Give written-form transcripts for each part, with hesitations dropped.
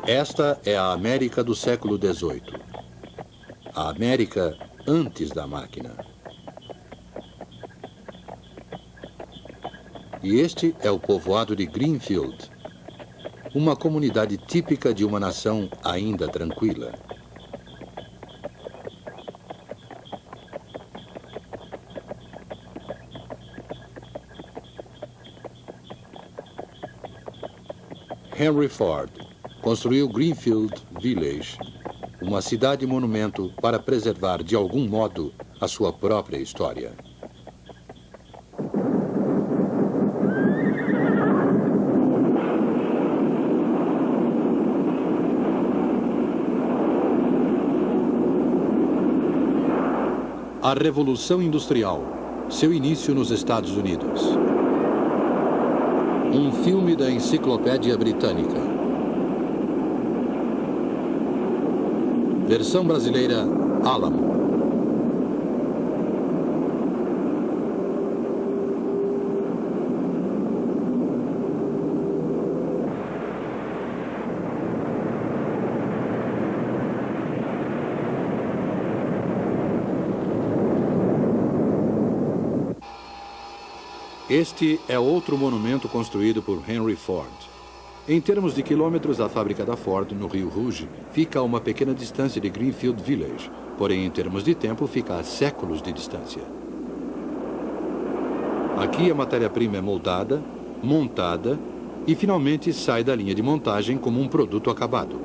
Esta é a América do século XVIII. A América antes da máquina. E este é o povoado de Greenfield, uma comunidade típica de uma nação ainda tranquila. Henry Ford construiu Greenfield Village, uma cidade-monumento para preservar de algum modo a sua própria história. A Revolução Industrial, seu início nos Estados Unidos. Um filme da Enciclopédia Britânica. Versão brasileira, Alamo. Este é outro monumento construído por Henry Ford. Em termos de quilômetros, a fábrica da Ford, no Rio Rouge, fica a uma pequena distância de Greenfield Village, porém, em termos de tempo, fica a séculos de distância. Aqui a matéria-prima é moldada, montada e, finalmente, sai da linha de montagem como um produto acabado.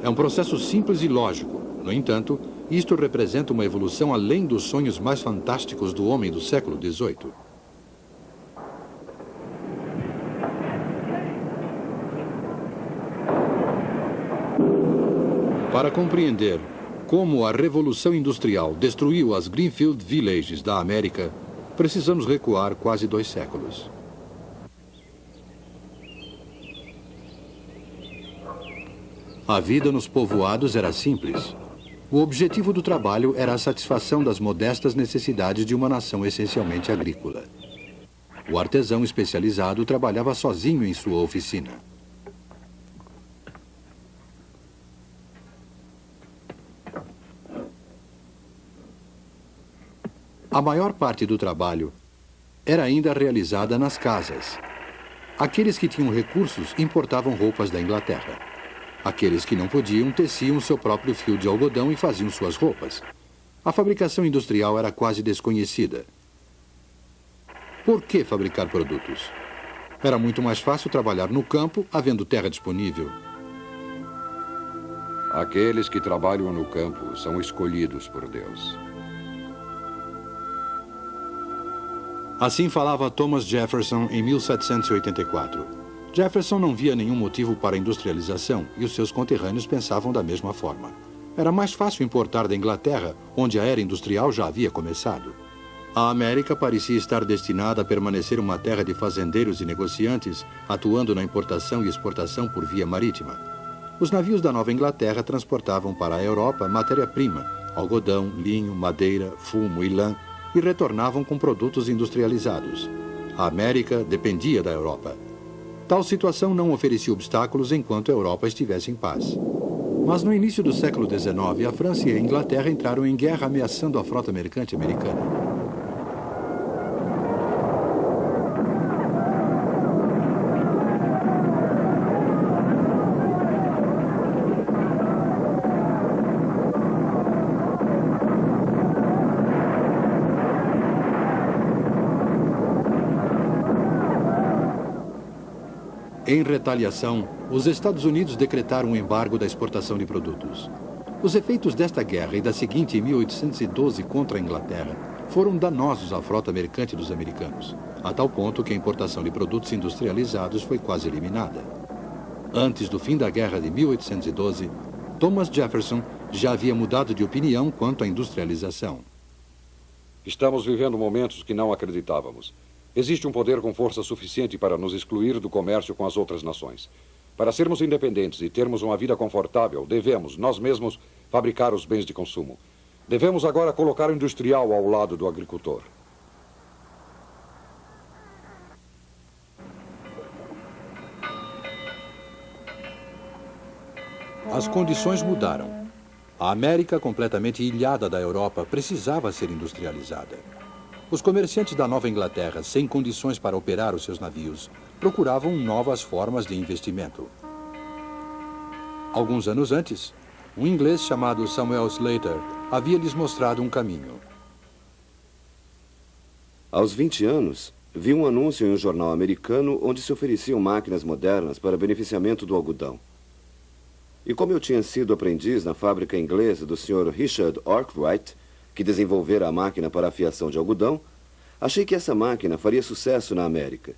É um processo simples e lógico. No entanto, isto representa uma evolução além dos sonhos mais fantásticos do homem do século XVIII. Para compreender como a Revolução Industrial destruiu as Greenfield Villages da América, precisamos recuar quase 2 séculos. A vida nos povoados era simples. O objetivo do trabalho era a satisfação das modestas necessidades de uma nação essencialmente agrícola. O artesão especializado trabalhava sozinho em sua oficina. A maior parte do trabalho era ainda realizada nas casas. Aqueles que tinham recursos importavam roupas da Inglaterra. Aqueles que não podiam teciam seu próprio fio de algodão e faziam suas roupas. A fabricação industrial era quase desconhecida. Por que fabricar produtos? Era muito mais fácil trabalhar no campo, havendo terra disponível. Aqueles que trabalham no campo são escolhidos por Deus. Assim falava Thomas Jefferson em 1784. Jefferson não via nenhum motivo para a industrialização e os seus conterrâneos pensavam da mesma forma. Era mais fácil importar da Inglaterra, onde a era industrial já havia começado. A América parecia estar destinada a permanecer uma terra de fazendeiros e negociantes, atuando na importação e exportação por via marítima. Os navios da Nova Inglaterra transportavam para a Europa matéria-prima, algodão, linho, madeira, fumo e lã, e retornavam com produtos industrializados. A América dependia da Europa. Tal situação não oferecia obstáculos enquanto a Europa estivesse em paz. Mas no início do século XIX, a França e a Inglaterra entraram em guerra ameaçando a frota mercante americana. Em retaliação, os Estados Unidos decretaram um embargo da exportação de produtos. Os efeitos desta guerra e da seguinte em 1812 contra a Inglaterra foram danosos à frota mercante dos americanos, a tal ponto que a importação de produtos industrializados foi quase eliminada. Antes do fim da guerra de 1812, Thomas Jefferson já havia mudado de opinião quanto à industrialização. Estamos vivendo momentos que não acreditávamos. Existe um poder com força suficiente para nos excluir do comércio com as outras nações. Para sermos independentes e termos uma vida confortável, devemos, nós mesmos, fabricar os bens de consumo. Devemos agora colocar o industrial ao lado do agricultor. As condições mudaram. A América, completamente ilhada da Europa, precisava ser industrializada. Os comerciantes da Nova Inglaterra, sem condições para operar os seus navios, procuravam novas formas de investimento. Alguns anos antes, um inglês chamado Samuel Slater havia lhes mostrado um caminho. Aos 20 anos, vi um anúncio em um jornal americano onde se ofereciam máquinas modernas para beneficiamento do algodão. E como eu tinha sido aprendiz na fábrica inglesa do Sr. Richard Arkwright, que desenvolvera a máquina para a fiação de algodão, achei que essa máquina faria sucesso na América.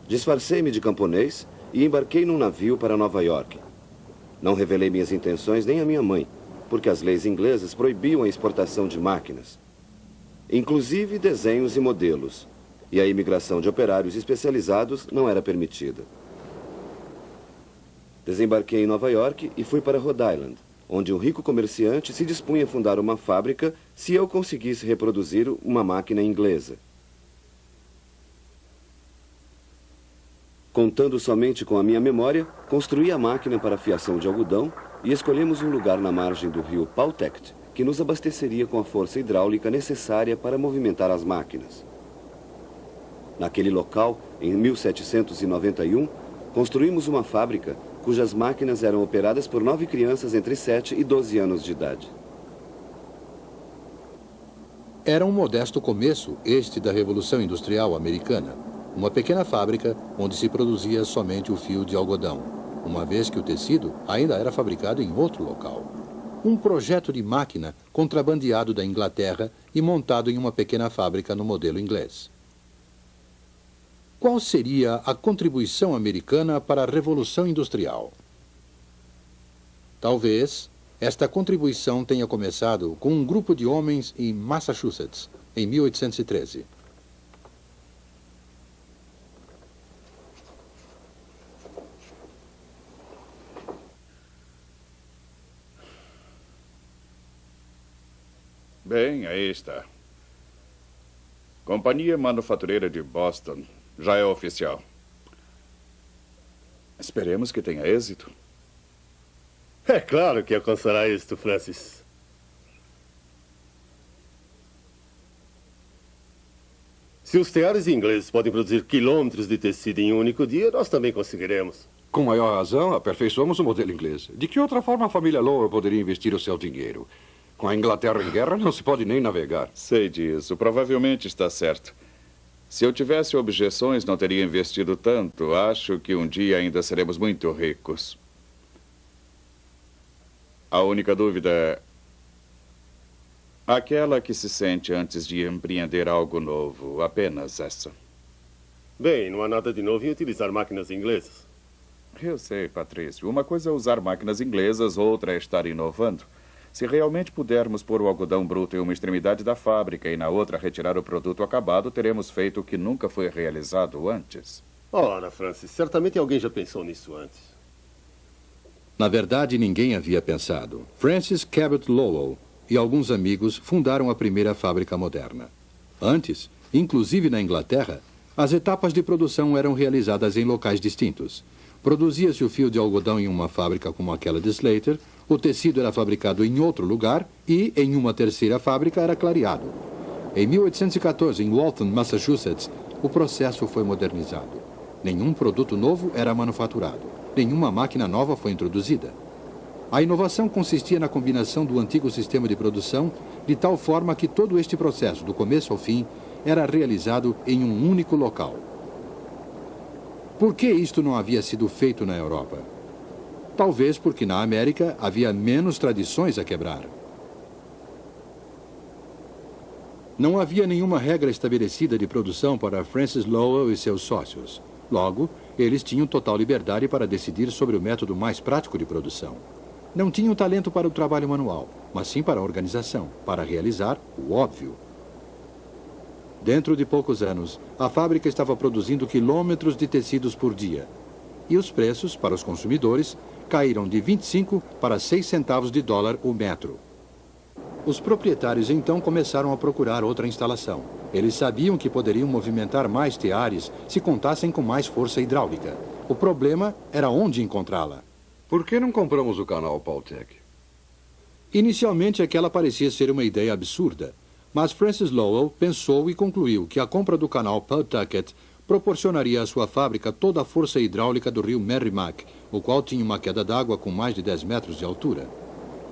Disfarcei-me de camponês e embarquei num navio para Nova York. Não revelei minhas intenções nem à minha mãe, porque as leis inglesas proibiam a exportação de máquinas, inclusive desenhos e modelos, e a imigração de operários especializados não era permitida. Desembarquei em Nova York e fui para Rhode Island, onde um rico comerciante se dispunha a fundar uma fábrica se eu conseguisse reproduzir uma máquina inglesa. Contando somente com a minha memória, construí a máquina para a fiação de algodão e escolhemos um lugar na margem do rio Pawtucket, que nos abasteceria com a força hidráulica necessária para movimentar as máquinas. Naquele local, em 1791, construímos uma fábrica cujas máquinas eram operadas por 9 crianças entre 7 e 12 anos de idade. Era um modesto começo, este da Revolução Industrial Americana. Uma pequena fábrica onde se produzia somente o fio de algodão, uma vez que o tecido ainda era fabricado em outro local. Um projeto de máquina contrabandeado da Inglaterra e montado em uma pequena fábrica no modelo inglês. Qual seria a contribuição americana para a Revolução Industrial? Talvez esta contribuição tenha começado com um grupo de homens em Massachusetts, em 1813. Bem, aí está. Companhia Manufatureira de Boston. Já é oficial. Esperemos que tenha êxito. É claro que alcançará êxito, Francis. Se os teares ingleses podem produzir quilômetros de tecido em um único dia, nós também conseguiremos. Com maior razão, aperfeiçoamos o modelo inglês. De que outra forma a família Lower poderia investir o seu dinheiro? Com a Inglaterra em guerra, não se pode nem navegar. Sei disso. Provavelmente está certo. Se eu tivesse objeções, não teria investido tanto. Acho que um dia ainda seremos muito ricos. A única dúvida é aquela que se sente antes de empreender algo novo. Apenas essa. Bem, não há nada de novo em utilizar máquinas inglesas. Eu sei, Patrício. Uma coisa é usar máquinas inglesas, outra é estar inovando. Se realmente pudermos pôr o algodão bruto em uma extremidade da fábrica e na outra retirar o produto acabado, teremos feito o que nunca foi realizado antes. Ora, Francis, certamente alguém já pensou nisso antes. Na verdade, ninguém havia pensado. Francis Cabot Lowell e alguns amigos fundaram a primeira fábrica moderna. Antes, inclusive na Inglaterra, as etapas de produção eram realizadas em locais distintos. Produzia-se o fio de algodão em uma fábrica como aquela de Slater, o tecido era fabricado em outro lugar e, em uma terceira fábrica, era clareado. Em 1814, em Waltham, Massachusetts, o processo foi modernizado. Nenhum produto novo era manufaturado. Nenhuma máquina nova foi introduzida. A inovação consistia na combinação do antigo sistema de produção de tal forma que todo este processo, do começo ao fim, era realizado em um único local. Por que isto não havia sido feito na Europa? Talvez porque na América havia menos tradições a quebrar. Não havia nenhuma regra estabelecida de produção para Francis Lowell e seus sócios. Logo, eles tinham total liberdade para decidir sobre o método mais prático de produção. Não tinham talento para o trabalho manual, mas sim para a organização, para realizar o óbvio. Dentro de poucos anos, a fábrica estava produzindo quilômetros de tecidos por dia. E os preços, para os consumidores, caíram de 25 para 6 centavos de dólar o metro. Os proprietários então começaram a procurar outra instalação. Eles sabiam que poderiam movimentar mais teares se contassem com mais força hidráulica. O problema era onde encontrá-la. Por que não compramos o canal Pautec? Inicialmente, aquela parecia ser uma ideia absurda, mas Francis Lowell pensou e concluiu que a compra do canal Pawtucket proporcionaria à sua fábrica toda a força hidráulica do rio Merrimack, o qual tinha uma queda d'água com mais de 10 metros de altura.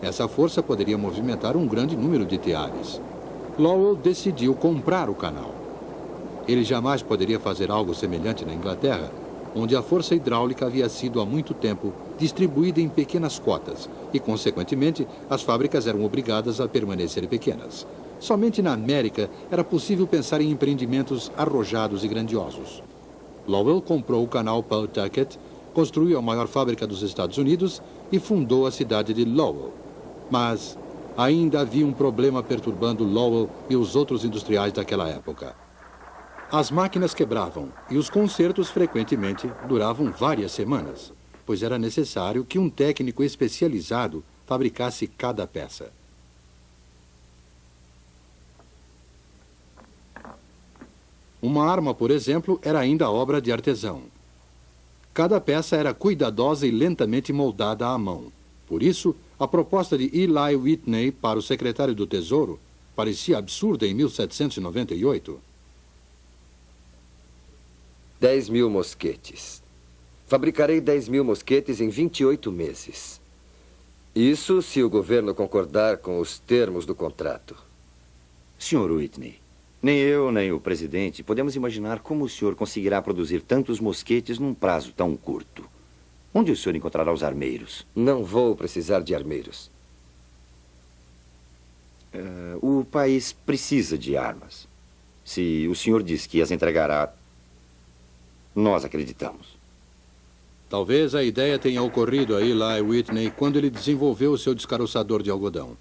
Essa força poderia movimentar um grande número de teares. Lowell decidiu comprar o canal. Ele jamais poderia fazer algo semelhante na Inglaterra, onde a força hidráulica havia sido há muito tempo distribuída em pequenas cotas e, consequentemente, as fábricas eram obrigadas a permanecer pequenas. Somente na América era possível pensar em empreendimentos arrojados e grandiosos. Lowell comprou o canal Pawtucket, construiu a maior fábrica dos Estados Unidos e fundou a cidade de Lowell. Mas ainda havia um problema perturbando Lowell e os outros industriais daquela época. As máquinas quebravam e os consertos frequentemente duravam várias semanas, pois era necessário que um técnico especializado fabricasse cada peça. Uma arma, por exemplo, era ainda obra de artesão. Cada peça era cuidadosa e lentamente moldada à mão. Por isso, a proposta de Eli Whitney para o secretário do Tesouro parecia absurda em 1798. 10.000 mosquetes. Fabricarei 10.000 mosquetes em 28 meses. Isso se o governo concordar com os termos do contrato. Sr. Whitney, nem eu nem o presidente podemos imaginar como o senhor conseguirá produzir tantos mosquetes num prazo tão curto. Onde o senhor encontrará os armeiros? Não vou precisar de armeiros. O país precisa de armas. Se o senhor diz que as entregará, nós acreditamos. Talvez a ideia tenha ocorrido a Eli Whitney quando ele desenvolveu o seu descaroçador de algodão.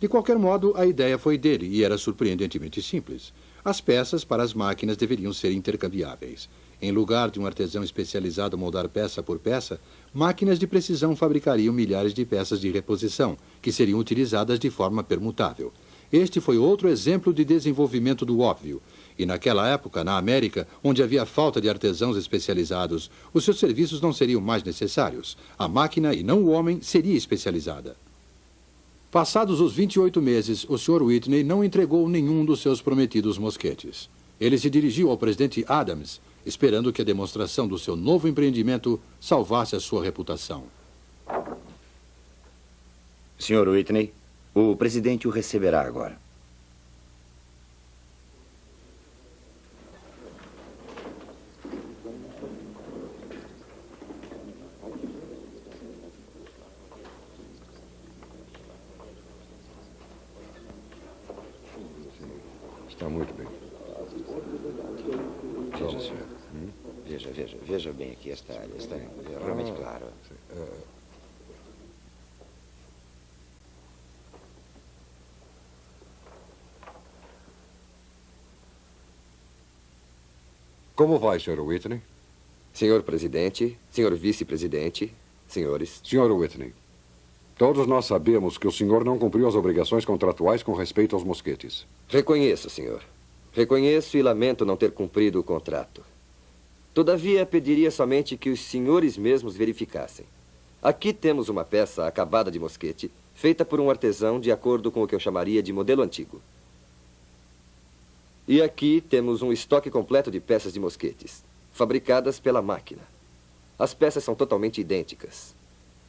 De qualquer modo, a ideia foi dele e era surpreendentemente simples. As peças para as máquinas deveriam ser intercambiáveis. Em lugar de um artesão especializado moldar peça por peça, máquinas de precisão fabricariam milhares de peças de reposição, que seriam utilizadas de forma permutável. Este foi outro exemplo de desenvolvimento do óbvio. E naquela época, na América, onde havia falta de artesãos especializados, os seus serviços não seriam mais necessários. A máquina, e não o homem, seria especializada. Passados os 28 meses, o Sr. Whitney não entregou nenhum dos seus prometidos mosquetes. Ele se dirigiu ao presidente Adams, esperando que a demonstração do seu novo empreendimento salvasse a sua reputação. Sr. Whitney, o presidente o receberá agora. Está muito bem. Veja, senhor. Veja bem aqui esta área. Está realmente claro. Como vai, Sr. Whitney? Senhor presidente, senhor vice-presidente, senhores. Sr. Whitney, todos nós sabemos que o senhor não cumpriu as obrigações contratuais com respeito aos mosquetes. Reconheço, senhor. Reconheço e lamento não ter cumprido o contrato. Todavia, pediria somente que os senhores mesmos verificassem. Aqui temos uma peça acabada de mosquete, feita por um artesão de acordo com o que eu chamaria de modelo antigo. E aqui temos um estoque completo de peças de mosquetes, fabricadas pela máquina. As peças são totalmente idênticas.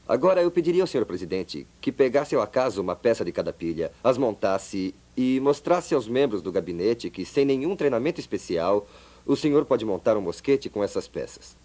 Agora, eu pediria ao senhor presidente que pegasse ao acaso uma peça de cada pilha, as montasse e mostrasse aos membros do gabinete que, sem nenhum treinamento especial, o senhor pode montar um mosquete com essas peças.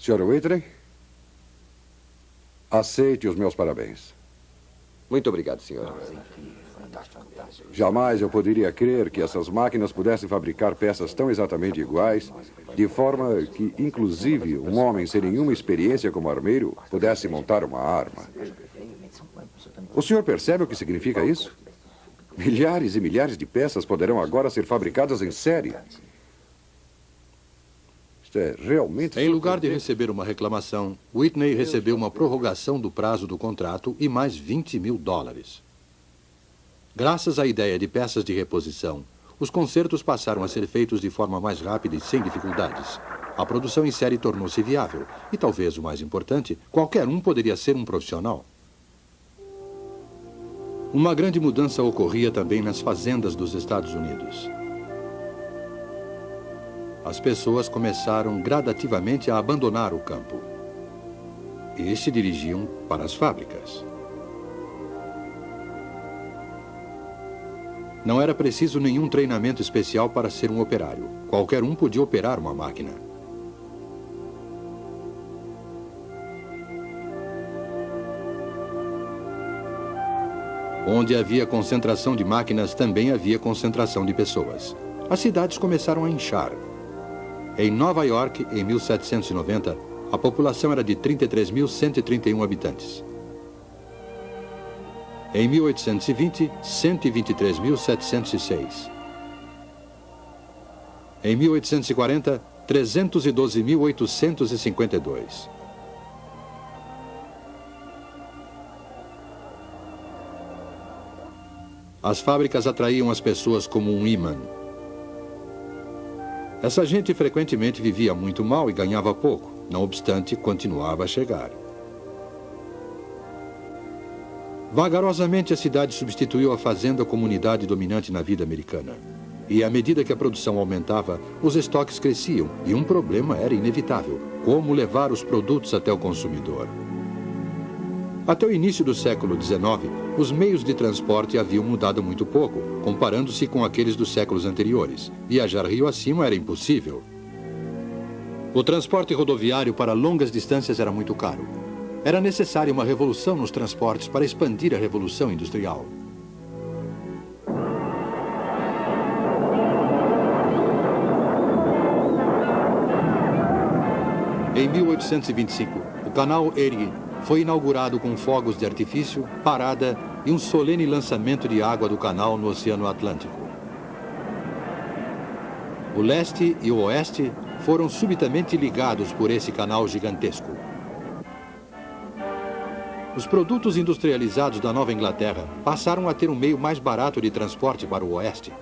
Sr. Whitney, aceite os meus parabéns. Muito obrigado, senhor. Jamais eu poderia crer que essas máquinas pudessem fabricar peças tão exatamente iguais, de forma que, inclusive, um homem sem nenhuma experiência como armeiro pudesse montar uma arma. O senhor percebe o que significa isso? Milhares e milhares de peças poderão agora ser fabricadas em série. Isto é realmente... Em lugar de receber uma reclamação, Whitney recebeu uma prorrogação do prazo do contrato e mais $20 mil. Graças à ideia de peças de reposição, os consertos passaram a ser feitos de forma mais rápida e sem dificuldades. A produção em série tornou-se viável e, talvez o mais importante, qualquer um poderia ser um profissional. Uma grande mudança ocorria também nas fazendas dos Estados Unidos. As pessoas começaram gradativamente a abandonar o campo e se dirigiam para as fábricas. Não era preciso nenhum treinamento especial para ser um operário. Qualquer um podia operar uma máquina. Onde havia concentração de máquinas, também havia concentração de pessoas. As cidades começaram a inchar. Em Nova York, em 1790, a população era de 33.131 habitantes. Em 1820, 123.706. Em 1840, 312.852. As fábricas atraíam as pessoas como um ímã. Essa gente frequentemente vivia muito mal e ganhava pouco. Não obstante, continuava a chegar. Vagarosamente, a cidade substituiu a fazenda como unidade dominante na vida americana. E à medida que a produção aumentava, os estoques cresciam e um problema era inevitável: como levar os produtos até o consumidor. Até o início do século XIX, os meios de transporte haviam mudado muito pouco, comparando-se com aqueles dos séculos anteriores. Viajar rio acima era impossível. O transporte rodoviário para longas distâncias era muito caro. Era necessária uma revolução nos transportes para expandir a revolução industrial. Em 1825, o canal Erie foi inaugurado com fogos de artifício, parada e um solene lançamento de água do canal no Oceano Atlântico. O leste e o oeste foram subitamente ligados por esse canal gigantesco. Os produtos industrializados da Nova Inglaterra passaram a ter um meio mais barato de transporte para o oeste.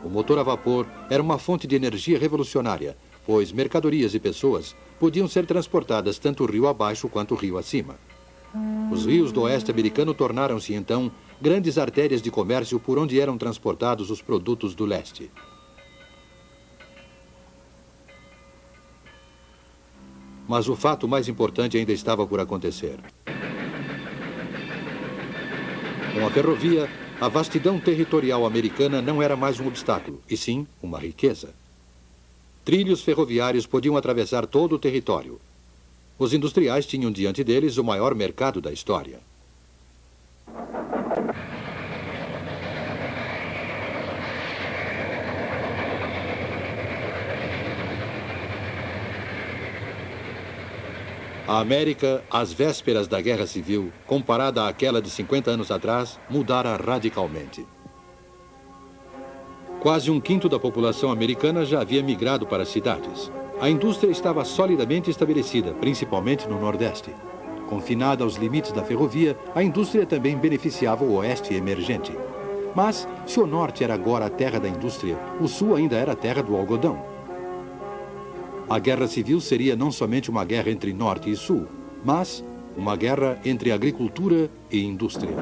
O motor a vapor era uma fonte de energia revolucionária, pois mercadorias e pessoas podiam ser transportadas tanto rio abaixo quanto rio acima. Os rios do oeste americano tornaram-se, então, grandes artérias de comércio por onde eram transportados os produtos do leste. Mas o fato mais importante ainda estava por acontecer. Com a ferrovia, a vastidão territorial americana não era mais um obstáculo, e sim uma riqueza. Trilhos ferroviários podiam atravessar todo o território. Os industriais tinham diante deles o maior mercado da história. A América, às vésperas da Guerra Civil, comparada àquela de 50 anos atrás, mudara radicalmente. Quase um quinto da população americana já havia migrado para as cidades. A indústria estava solidamente estabelecida, principalmente no Nordeste. Confinada aos limites da ferrovia, a indústria também beneficiava o Oeste emergente. Mas, se o Norte era agora a terra da indústria, o Sul ainda era a terra do algodão. A Guerra Civil seria não somente uma guerra entre Norte e Sul, mas uma guerra entre agricultura e indústria.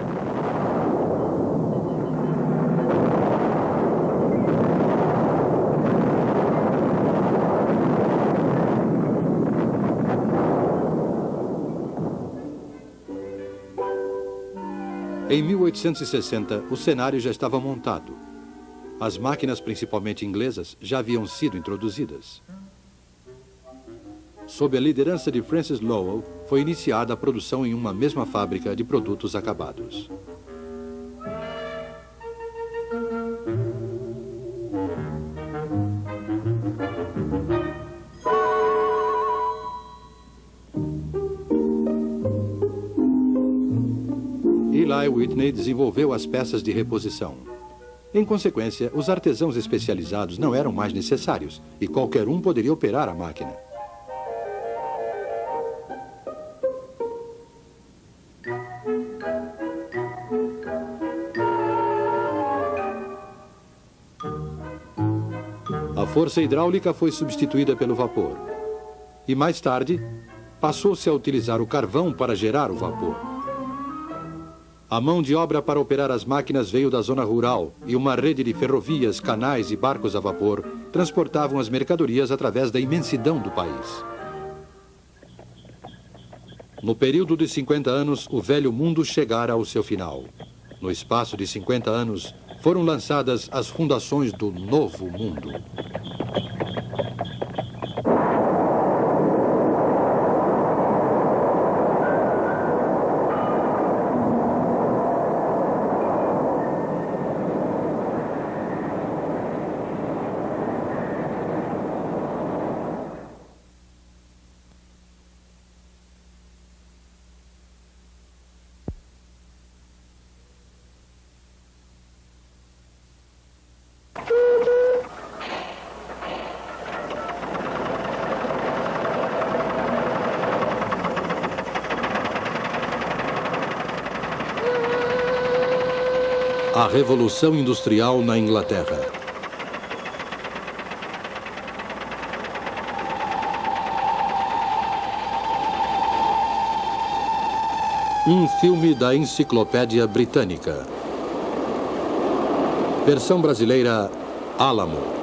Em 1860, o cenário já estava montado. As máquinas, principalmente inglesas, já haviam sido introduzidas. Sob a liderança de Francis Lowell, foi iniciada a produção em uma mesma fábrica de produtos acabados. Eli Whitney desenvolveu as peças de reposição. Em consequência, os artesãos especializados não eram mais necessários e qualquer um poderia operar a máquina. A força hidráulica foi substituída pelo vapor. E mais tarde, passou-se a utilizar o carvão para gerar o vapor. A mão de obra para operar as máquinas veio da zona rural e uma rede de ferrovias, canais e barcos a vapor transportavam as mercadorias através da imensidão do país. No período de 50 anos, o velho mundo chegara ao seu final. No espaço de 50 anos, foram lançadas as fundações do novo mundo. A Revolução Industrial na Inglaterra. Um filme da Enciclopédia Britânica. Versão brasileira, Álamo.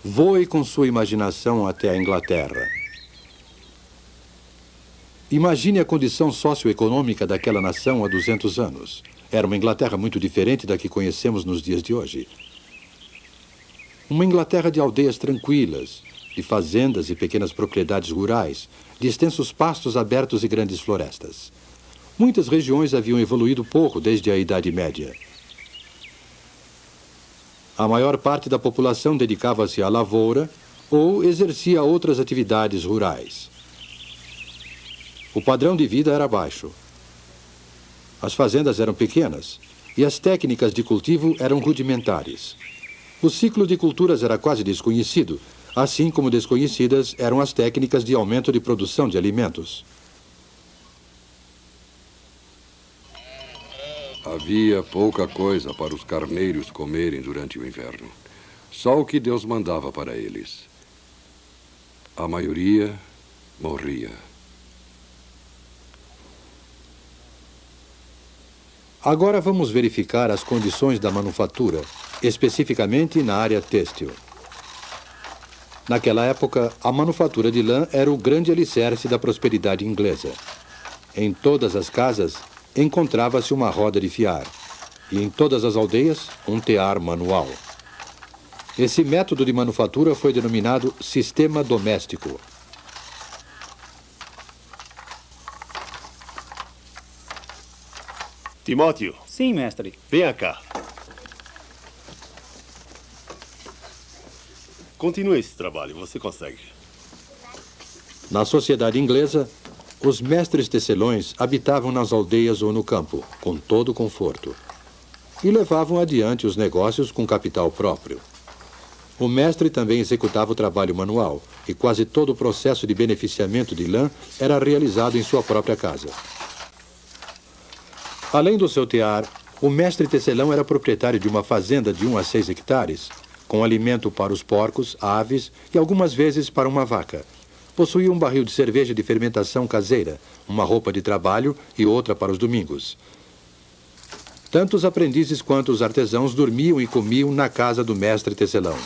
Voe com sua imaginação até a Inglaterra. Imagine a condição socioeconômica daquela nação há 200 anos. Era uma Inglaterra muito diferente da que conhecemos nos dias de hoje. Uma Inglaterra de aldeias tranquilas, de fazendas e pequenas propriedades rurais, de extensos pastos abertos e grandes florestas. Muitas regiões haviam evoluído pouco desde a Idade Média. A maior parte da população dedicava-se à lavoura ou exercia outras atividades rurais. O padrão de vida era baixo. As fazendas eram pequenas e as técnicas de cultivo eram rudimentares. O ciclo de culturas era quase desconhecido, assim como desconhecidas eram as técnicas de aumento de produção de alimentos. Havia pouca coisa para os carneiros comerem durante o inverno. Só o que Deus mandava para eles. A maioria morria. Agora vamos verificar as condições da manufatura, especificamente na área têxtil. Naquela época, a manufatura de lã era o grande alicerce da prosperidade inglesa. Em todas as casas, encontrava-se uma roda de fiar, e em todas as aldeias, um tear manual. Esse método de manufatura foi denominado sistema doméstico. Timóteo. Sim, mestre. Venha cá. Continue esse trabalho, você consegue. Na sociedade inglesa, os mestres tecelões habitavam nas aldeias ou no campo, com todo conforto, e levavam adiante os negócios com capital próprio. O mestre também executava o trabalho manual, e quase todo o processo de beneficiamento de lã era realizado em sua própria casa. Além do seu tear, o mestre tecelão era proprietário de uma fazenda de 1 a 6 hectares, com alimento para os porcos, aves e algumas vezes para uma vaca. Possuía um barril de cerveja de fermentação caseira, uma roupa de trabalho e outra para os domingos. Tanto os aprendizes quanto os artesãos dormiam e comiam na casa do mestre tecelão.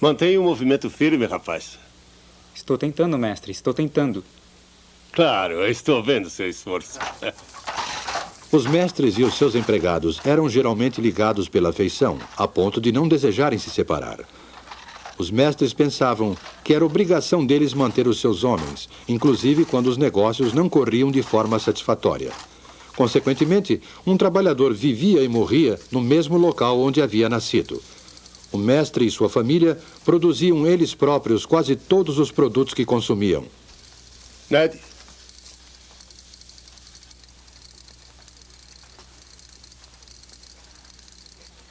Mantenha o movimento firme, rapaz. Estou tentando, mestre. Estou tentando. Claro, eu estou vendo seu esforço. Os mestres e os seus empregados eram geralmente ligados pela afeição, a ponto de não desejarem se separar. Os mestres pensavam que era obrigação deles manter os seus homens, inclusive quando os negócios não corriam de forma satisfatória. Consequentemente, um trabalhador vivia e morria no mesmo local onde havia nascido. O mestre e sua família produziam eles próprios quase todos os produtos que consumiam. Ned?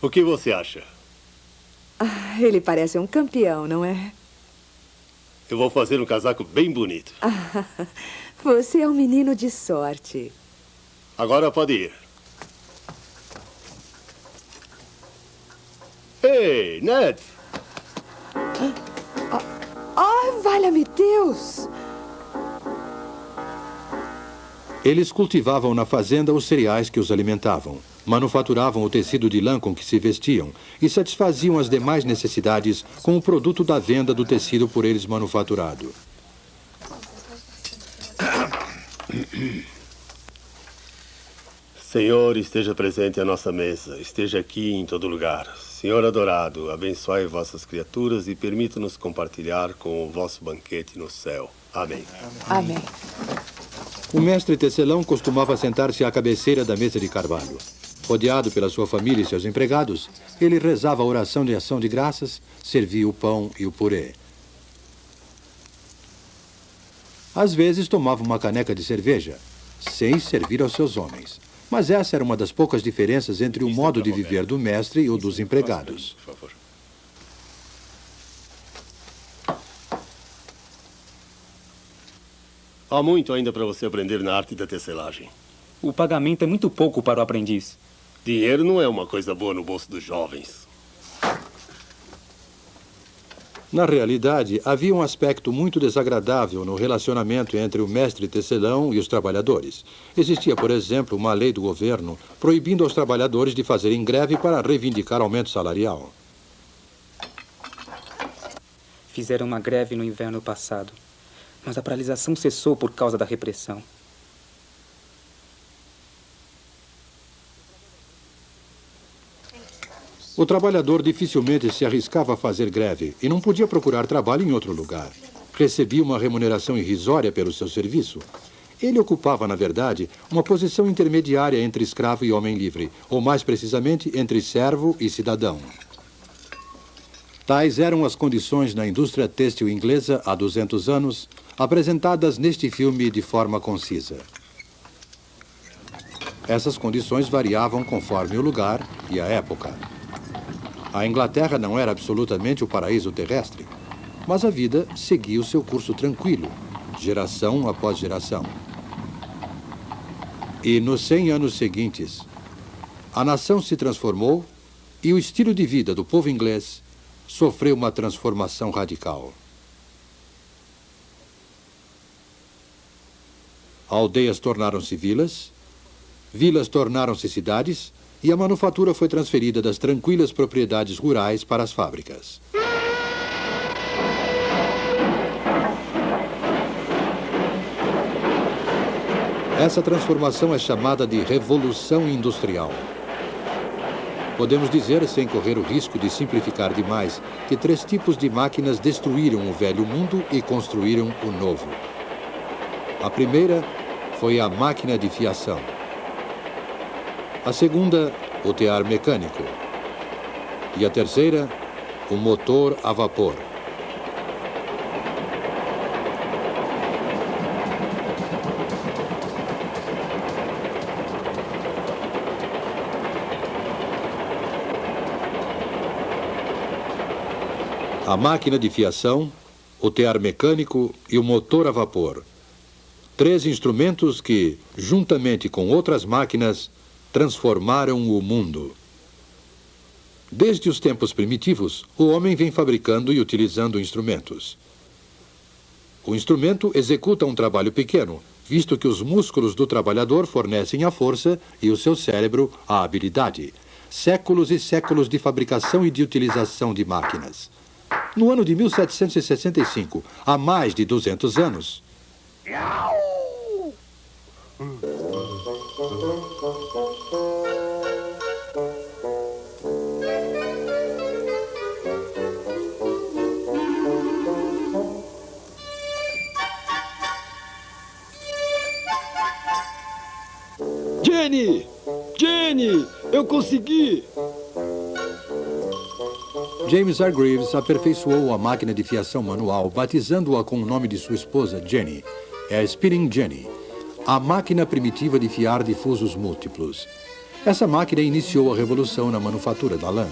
O que você acha? Ele parece um campeão, não é? Eu vou fazer um casaco bem bonito. Você é um menino de sorte. Agora pode ir. Ei, Ned! Valha-me Deus! Eles cultivavam na fazenda os cereais que os alimentavam, manufaturavam o tecido de lã com que se vestiam e satisfaziam as demais necessidades com o produto da venda do tecido por eles manufaturado. Senhor, esteja presente à nossa mesa, esteja aqui em todo lugar. Senhor adorado, abençoe vossas criaturas e permita-nos compartilhar com o vosso banquete no céu. Amém. Amém. O mestre tecelão costumava sentar-se à cabeceira da mesa de carvalho. Rodeado pela sua família e seus empregados, ele rezava a oração de ação de graças, servia o pão e o purê. Às vezes tomava uma caneca de cerveja, sem servir aos seus homens. Mas essa era uma das poucas diferenças entre o modo de viver do mestre e o dos empregados. Por favor. Há muito ainda para você aprender na arte da tecelagem. O pagamento é muito pouco para o aprendiz. Dinheiro não é uma coisa boa no bolso dos jovens. Na realidade, havia um aspecto muito desagradável no relacionamento entre o mestre tecelão e os trabalhadores. Existia, por exemplo, uma lei do governo proibindo aos trabalhadores de fazerem greve para reivindicar aumento salarial. Fizeram uma greve no inverno passado, mas a paralisação cessou por causa da repressão. O trabalhador dificilmente se arriscava a fazer greve e não podia procurar trabalho em outro lugar. Recebia uma remuneração irrisória pelo seu serviço. Ele ocupava, na verdade, uma posição intermediária entre escravo e homem livre, ou mais precisamente, entre servo e cidadão. Tais eram as condições na indústria têxtil inglesa há 200 anos, apresentadas neste filme de forma concisa. Essas condições variavam conforme o lugar e a época. A Inglaterra não era absolutamente o paraíso terrestre, mas a vida seguia o seu curso tranquilo, geração após geração. E nos 100 anos seguintes, a nação se transformou e o estilo de vida do povo inglês sofreu uma transformação radical. Aldeias tornaram-se vilas, vilas tornaram-se cidades, e a manufatura foi transferida das tranquilas propriedades rurais para as fábricas. Essa transformação é chamada de Revolução Industrial. Podemos dizer, sem correr o risco de simplificar demais, que 3 tipos de máquinas destruíram o velho mundo e construíram o novo. A primeira foi a máquina de fiação. A segunda, o tear mecânico. E a terceira, o motor a vapor. A máquina de fiação, o tear mecânico e o motor a vapor. 3 instrumentos que, juntamente com outras máquinas, transformaram o mundo. Desde os tempos primitivos, o homem vem fabricando e utilizando instrumentos. O instrumento executa um trabalho pequeno, visto que os músculos do trabalhador fornecem a força e o seu cérebro a habilidade. Séculos e séculos de fabricação e de utilização de máquinas. No ano de 1765, há mais de 200 anos... Jenny! Jenny! Eu consegui! James Hargreaves aperfeiçoou a máquina de fiação manual, batizando-a com o nome de sua esposa, Jenny. É a Spinning Jenny, a máquina primitiva de fiar difusos múltiplos. Essa máquina iniciou a revolução na manufatura da lã.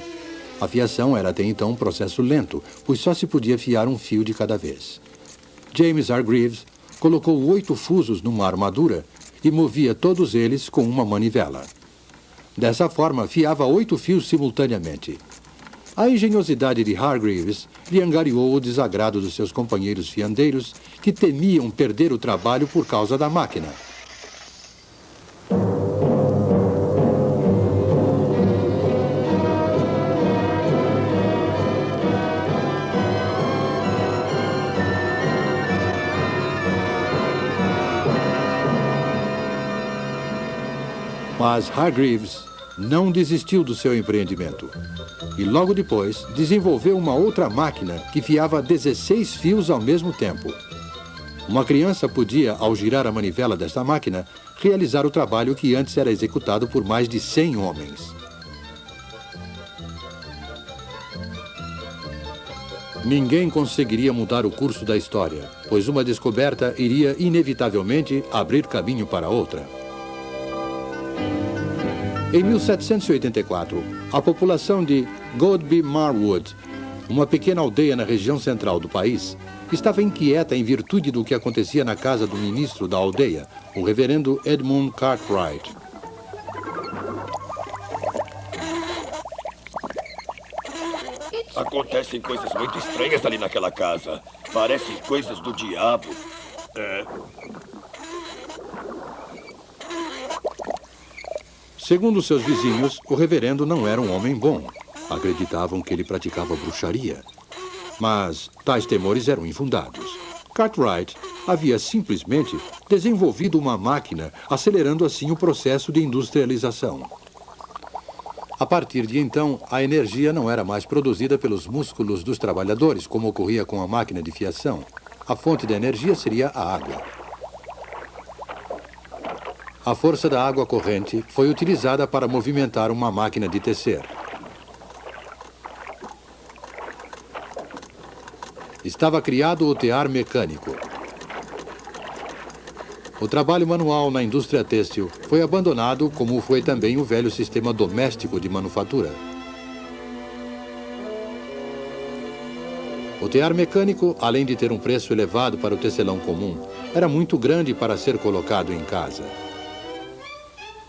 A fiação era até então um processo lento, pois só se podia fiar um fio de cada vez. James Hargreaves colocou 8 fusos numa armadura e movia todos eles com uma manivela. Dessa forma, fiava 8 fios simultaneamente. A engenhosidade de Hargreaves lhe angariou o desagrado dos seus companheiros fiandeiros, que temiam perder o trabalho por causa da máquina. Mas Hargreaves não desistiu do seu empreendimento. E logo depois desenvolveu uma outra máquina que fiava 16 fios ao mesmo tempo. Uma criança podia, ao girar a manivela desta máquina, realizar o trabalho que antes era executado por mais de 100 homens. Ninguém conseguiria mudar o curso da história, pois uma descoberta iria inevitavelmente abrir caminho para outra. Em 1784, a população de Godby Marwood, uma pequena aldeia na região central do país, estava inquieta em virtude do que acontecia na casa do ministro da aldeia, o reverendo Edmund Cartwright. Acontecem coisas muito estranhas ali naquela casa. Parecem coisas do diabo. Segundo seus vizinhos, o reverendo não era um homem bom. Acreditavam que ele praticava bruxaria. Mas tais temores eram infundados. Cartwright havia simplesmente desenvolvido uma máquina, acelerando assim o processo de industrialização. A partir de então, a energia não era mais produzida pelos músculos dos trabalhadores, como ocorria com a máquina de fiação. A fonte da energia seria a água. A força da água corrente foi utilizada para movimentar uma máquina de tecer. Estava criado o tear mecânico. O trabalho manual na indústria têxtil foi abandonado, como foi também o velho sistema doméstico de manufatura. O tear mecânico, além de ter um preço elevado para o tecelão comum, era muito grande para ser colocado em casa.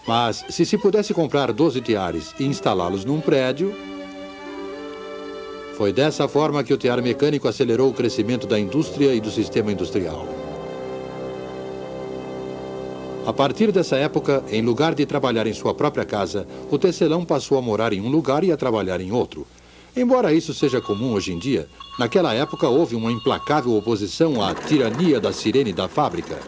Mas, se pudesse comprar 12 teares e instalá-los num prédio... Foi dessa forma que o tear mecânico acelerou o crescimento da indústria e do sistema industrial. A partir dessa época, em lugar de trabalhar em sua própria casa, o tecelão passou a morar em um lugar e a trabalhar em outro. Embora isso seja comum hoje em dia, naquela época houve uma implacável oposição à tirania da sirene da fábrica.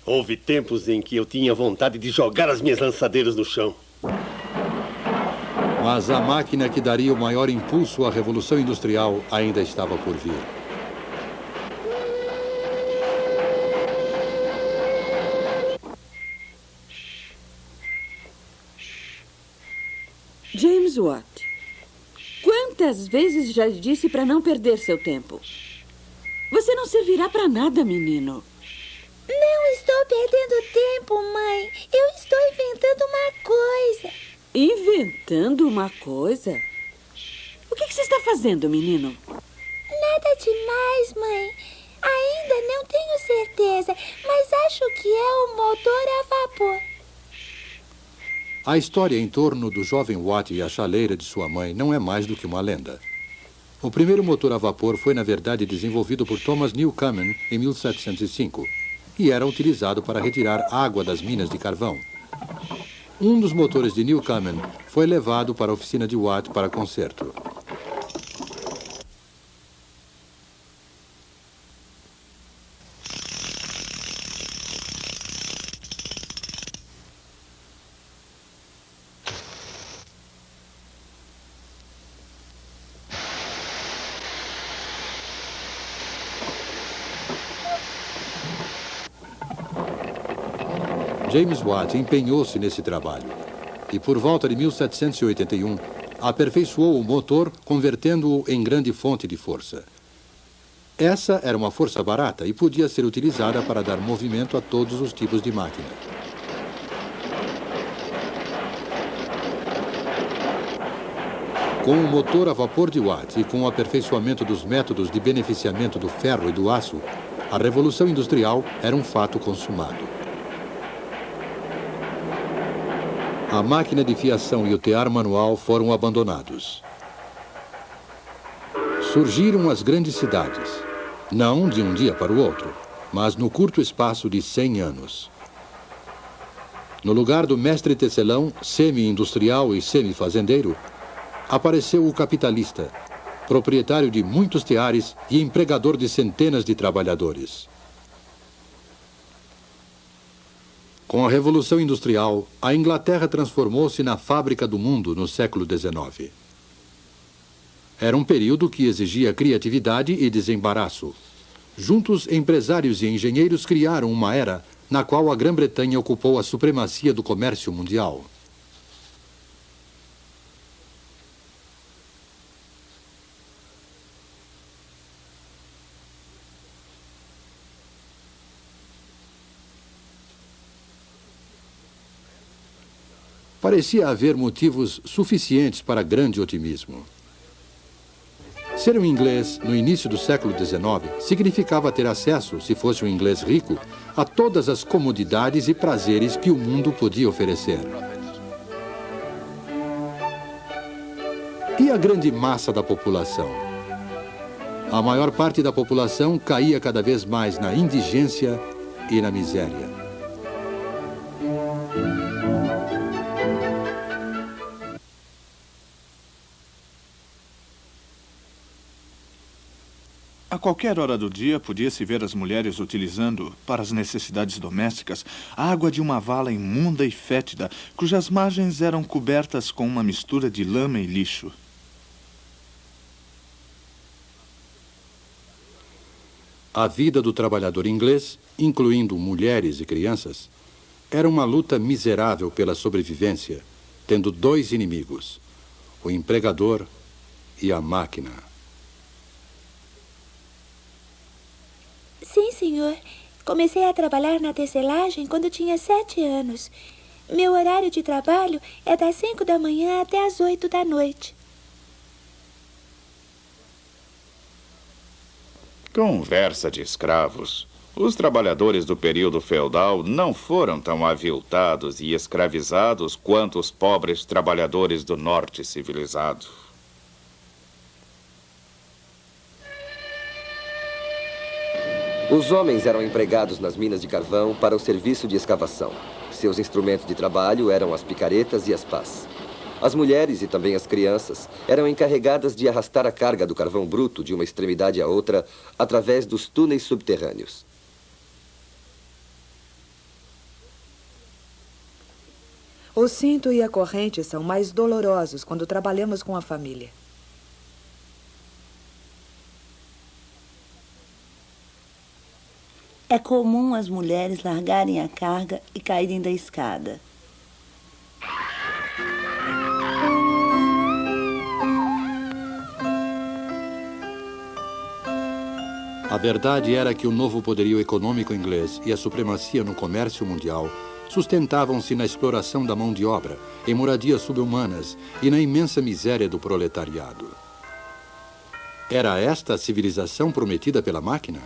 Houve tempos em que eu tinha vontade de jogar as minhas lançadeiras no chão. Mas a máquina que daria o maior impulso à Revolução Industrial ainda estava por vir. James Watt, quantas vezes já disse para não perder seu tempo? Você não servirá para nada, menino. Não estou perdendo tempo, mãe. Eu estou inventando uma coisa. Inventando uma coisa? O que você está fazendo, menino? Nada demais, mãe. Ainda não tenho certeza, mas acho que é o motor a vapor. A história em torno do jovem Watt e a chaleira de sua mãe não é mais do que uma lenda. O primeiro motor a vapor foi, na verdade, desenvolvido por Thomas Newcomen em 1705 e era utilizado para retirar água das minas de carvão. Um dos motores de Newcomen foi levado para a oficina de Watt para conserto. James Watt empenhou-se nesse trabalho e, por volta de 1781, aperfeiçoou o motor, convertendo-o em grande fonte de força. Essa era uma força barata e podia ser utilizada para dar movimento a todos os tipos de máquina. Com o motor a vapor de Watt e com o aperfeiçoamento dos métodos de beneficiamento do ferro e do aço, a Revolução Industrial era um fato consumado. A máquina de fiação e o tear manual foram abandonados. Surgiram as grandes cidades, não de um dia para o outro, mas no curto espaço de 100 anos. No lugar do mestre tecelão, semi-industrial e semi-fazendeiro, apareceu o capitalista, proprietário de muitos teares e empregador de centenas de trabalhadores. Com a Revolução Industrial, a Inglaterra transformou-se na fábrica do mundo no século XIX. Era um período que exigia criatividade e desembaraço. Juntos, empresários e engenheiros criaram uma era na qual a Grã-Bretanha ocupou a supremacia do comércio mundial. Parecia haver motivos suficientes para grande otimismo. Ser um inglês no início do século XIX significava ter acesso, se fosse um inglês rico, a todas as comodidades e prazeres que o mundo podia oferecer. E a grande massa da população? A maior parte da população caía cada vez mais na indigência e na miséria. A qualquer hora do dia, podia-se ver as mulheres utilizando, para as necessidades domésticas, a água de uma vala imunda e fétida, cujas margens eram cobertas com uma mistura de lama e lixo. A vida do trabalhador inglês, incluindo mulheres e crianças, era uma luta miserável pela sobrevivência, tendo dois inimigos, o empregador e a máquina. Sim, senhor. Comecei a trabalhar na tecelagem quando tinha 7 anos. Meu horário de trabalho é das 5 da manhã até as 8 da noite. Conversa de escravos. Os trabalhadores do período feudal não foram tão aviltados e escravizados quanto os pobres trabalhadores do norte civilizado. Os homens eram empregados nas minas de carvão para o serviço de escavação. Seus instrumentos de trabalho eram as picaretas e as pás. As mulheres e também as crianças eram encarregadas de arrastar a carga do carvão bruto de uma extremidade à outra através dos túneis subterrâneos. O cinto e a corrente são mais dolorosos quando trabalhamos com a família. É comum as mulheres largarem a carga e caírem da escada. A verdade era que o novo poderio econômico inglês e a supremacia no comércio mundial sustentavam-se na exploração da mão de obra, em moradias subhumanas e na imensa miséria do proletariado. Era esta a civilização prometida pela máquina?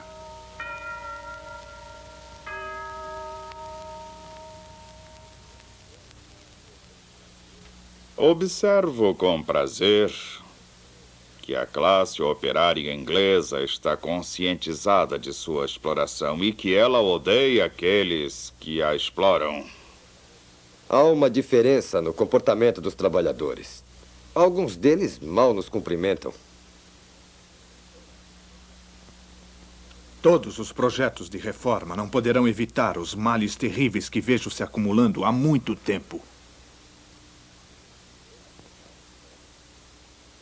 Observo com prazer que a classe operária inglesa está conscientizada de sua exploração e que ela odeia aqueles que a exploram. Há uma diferença no comportamento dos trabalhadores. Alguns deles mal nos cumprimentam. Todos os projetos de reforma não poderão evitar os males terríveis que vejo se acumulando há muito tempo.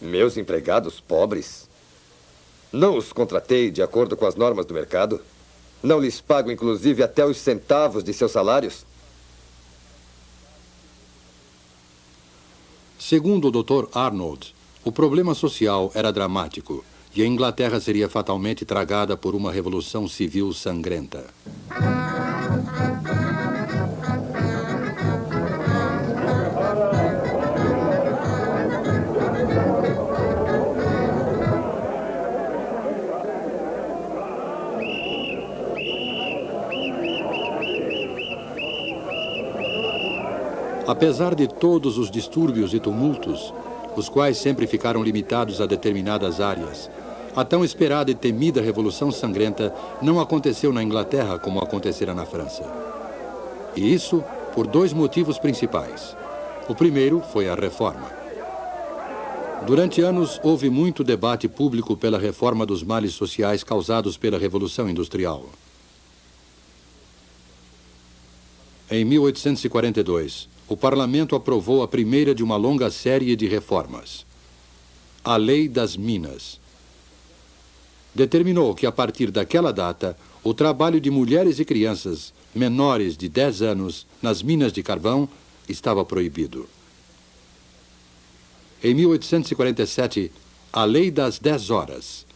Meus empregados pobres? Não os contratei de acordo com as normas do mercado? Não lhes pago, inclusive, até os centavos de seus salários? Segundo o Dr. Arnold, o problema social era dramático e a Inglaterra seria fatalmente tragada por uma revolução civil sangrenta. Apesar de todos os distúrbios e tumultos, os quais sempre ficaram limitados a determinadas áreas, a tão esperada e temida Revolução Sangrenta não aconteceu na Inglaterra como acontecera na França. E isso por dois motivos principais. O primeiro foi a reforma. Durante anos, houve muito debate público pela reforma dos males sociais causados pela Revolução Industrial. Em 1842, o Parlamento aprovou a primeira de uma longa série de reformas. A Lei das Minas. Determinou que, a partir daquela data, o trabalho de mulheres e crianças menores de 10 anos nas minas de carvão estava proibido. Em 1847, a Lei das 10 Horas.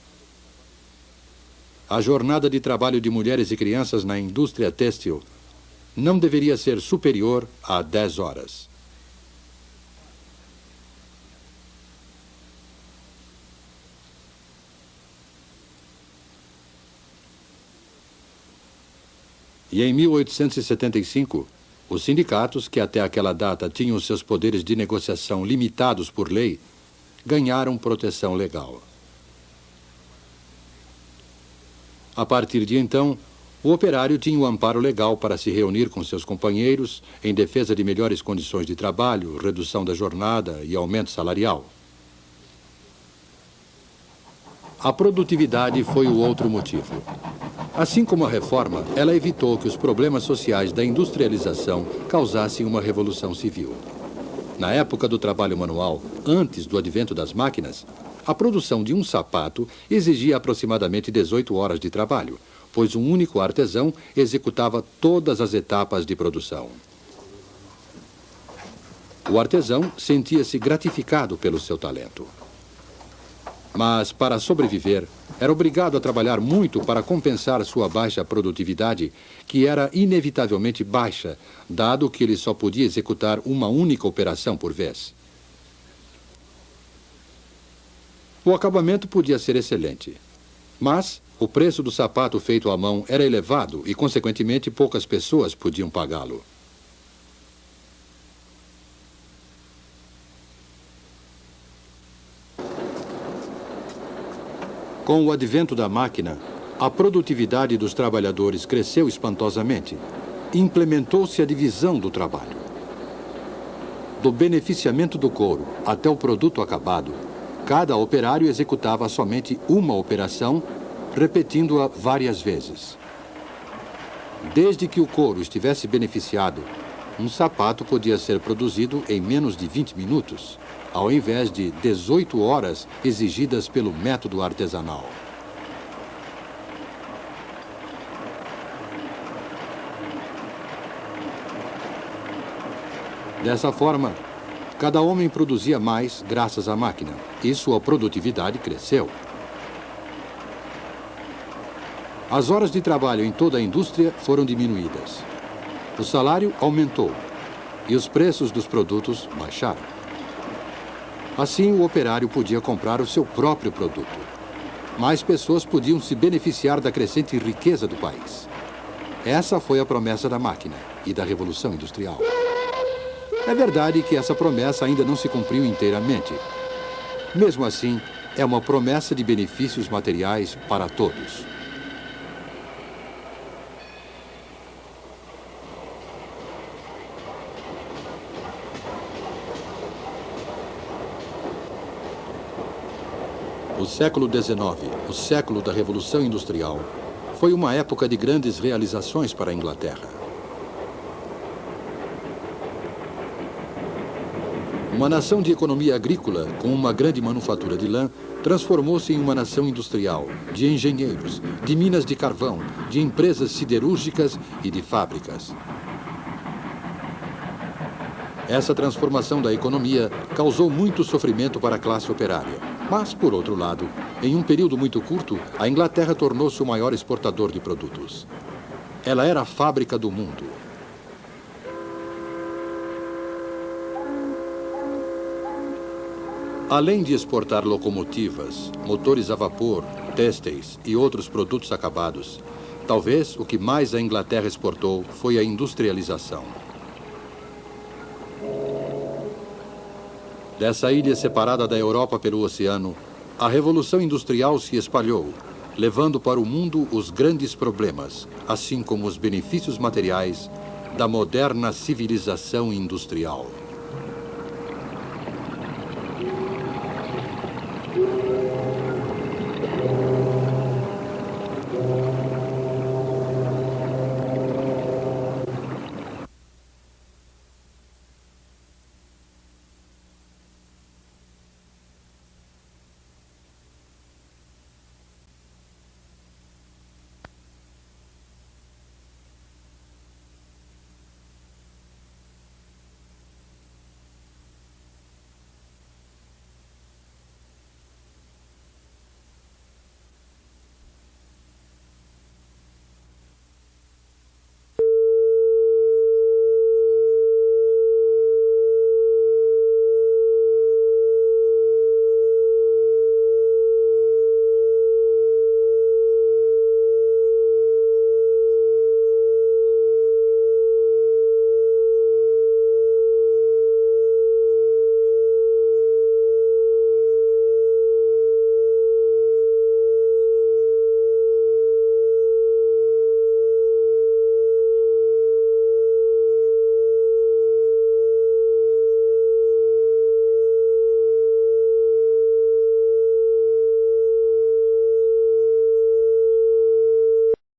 A jornada de trabalho de mulheres e crianças na indústria têxtil não deveria ser superior a 10 horas. E em 1875, os sindicatos, que até aquela data tinham seus poderes de negociação limitados por lei, ganharam proteção legal. A partir de então, o operário tinha o amparo legal para se reunir com seus companheiros em defesa de melhores condições de trabalho, redução da jornada e aumento salarial. A produtividade foi o outro motivo. Assim como a reforma, ela evitou que os problemas sociais da industrialização causassem uma revolução civil. Na época do trabalho manual, antes do advento das máquinas, a produção de um sapato exigia aproximadamente 18 horas de trabalho, pois um único artesão executava todas as etapas de produção. O artesão sentia-se gratificado pelo seu talento. Mas, para sobreviver, era obrigado a trabalhar muito para compensar sua baixa produtividade, que era inevitavelmente baixa, dado que ele só podia executar uma única operação por vez. O acabamento podia ser excelente, mas o preço do sapato feito à mão era elevado e, consequentemente, poucas pessoas podiam pagá-lo. Com o advento da máquina, a produtividade dos trabalhadores cresceu espantosamente. Implementou-se a divisão do trabalho. Do beneficiamento do couro até o produto acabado, cada operário executava somente uma operação, repetindo-a várias vezes. Desde que o couro estivesse beneficiado, um sapato podia ser produzido em menos de 20 minutos, ao invés de 18 horas exigidas pelo método artesanal. Dessa forma, cada homem produzia mais graças à máquina, e sua produtividade cresceu. As horas de trabalho em toda a indústria foram diminuídas. O salário aumentou e os preços dos produtos baixaram. Assim, o operário podia comprar o seu próprio produto. Mais pessoas podiam se beneficiar da crescente riqueza do país. Essa foi a promessa da máquina e da Revolução Industrial. É verdade que essa promessa ainda não se cumpriu inteiramente. Mesmo assim, é uma promessa de benefícios materiais para todos. O século XIX, o século da Revolução Industrial, foi uma época de grandes realizações para a Inglaterra. Uma nação de economia agrícola, com uma grande manufatura de lã, transformou-se em uma nação industrial, de engenheiros, de minas de carvão, de empresas siderúrgicas e de fábricas. Essa transformação da economia causou muito sofrimento para a classe operária. Mas, por outro lado, em um período muito curto, a Inglaterra tornou-se o maior exportador de produtos. Ela era a fábrica do mundo. Além de exportar locomotivas, motores a vapor, têxteis e outros produtos acabados, talvez o que mais a Inglaterra exportou foi a industrialização. Dessa ilha separada da Europa pelo oceano, a Revolução Industrial se espalhou, levando para o mundo os grandes problemas, assim como os benefícios materiais da moderna civilização industrial.